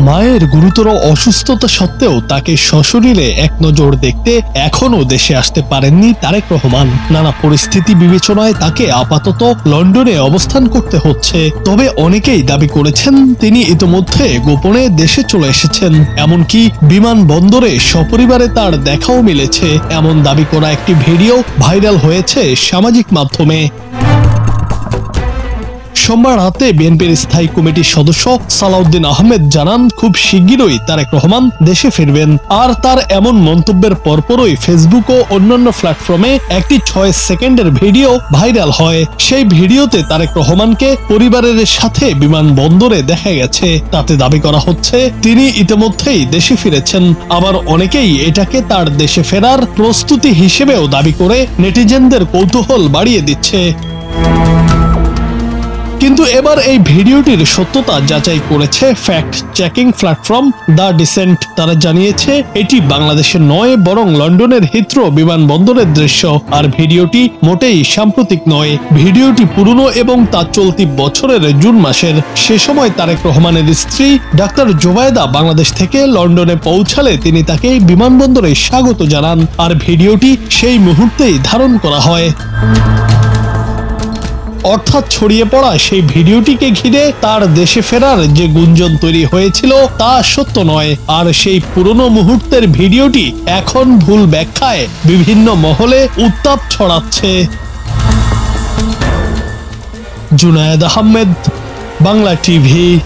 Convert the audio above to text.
মায়ের গুরুতর অসুস্থতা সত্ত্বেও তাকে সশরীরে এক নজর দেখতে এখনো দেশে আসতে পারেননি তারেক রহমান। নানা পরিস্থিতি বিবেচনায় তাকে আপাতত লন্ডনে অবস্থান করতে হচ্ছে। তবে অনেকেই দাবি করেছেন তিনি ইতোমধ্যে গোপনে দেশে চলে এসেছেন। এমনকি বিমানবন্দরে সপরিবারে তার দেখাও মিলেছে এমন দাবি করা একটি ভিডিও ভাইরাল হয়েছে সামাজিক মাধ্যমে। সোমবার রাতে বিএনপির স্থায়ী কমিটির সদস্য সালাউদ্দিন আহমেদ জানান, খুব শিগগিরই তারেক রহমান দেশে ফিরবেন। আর তার এমন মন্তব্যের পরপরই ফেসবুক ও অন্যান্য প্ল্যাটফর্মে একটি 6 সেকেন্ডের ভিডিও ভাইরাল হয়। সেই ভিডিওতে তারেক রহমানকে পরিবারের সাথে বিমানবন্দরে দেখা গেছে। তাতে দাবি করা হচ্ছে তিনি ইতিমধ্যেই দেশে ফিরেছেন। আবার অনেকেই এটাকে তার দেশে ফেরার প্রস্তুতি হিসেবেও দাবি করে নেটিজেনদের কৌতূহল বাড়িয়ে দিচ্ছে। কিন্তু এবার এই ভিডিওটির সত্যতা যাচাই করেছে fact checking platform the Dissent. তারা জানিয়েছে এটি বাংলাদেশের নয় বরং লন্ডনের হিথ্রো বিমানবন্দরের দৃশ্য। আর ভিডিওটি মোটেই সাম্প্রতিক নয়। ভিডিওটি পুরনো এবং তা চলতি বছরের জুন মাসের। সে সময় তারেক রহমানের স্ত্রী ডাক্তার জোবায়েদা বাংলাদেশ থেকে লন্ডনে পৌঁছালে তিনি তাকে বিমানবন্দরে স্বাগত জানান। আর ভিডিওটি সেই মুহূর্তেই ধারণ করা হয়। অর্থাৎ ছড়িয়ে পড়া সেই ভিডিওটিকে ঘিরে তার দেশে ফেরার যে গুঞ্জন তৈরি হয়েছিল তা সত্য নয়। আর সেই পুরনো মুহূর্তের ভিডিওটি এখন ভুল ব্যাখ্যায় বিভিন্ন মহলে উত্তাপ ছড়াচ্ছে। জুনায়েদ আহমেদ, বাংলা টিভি।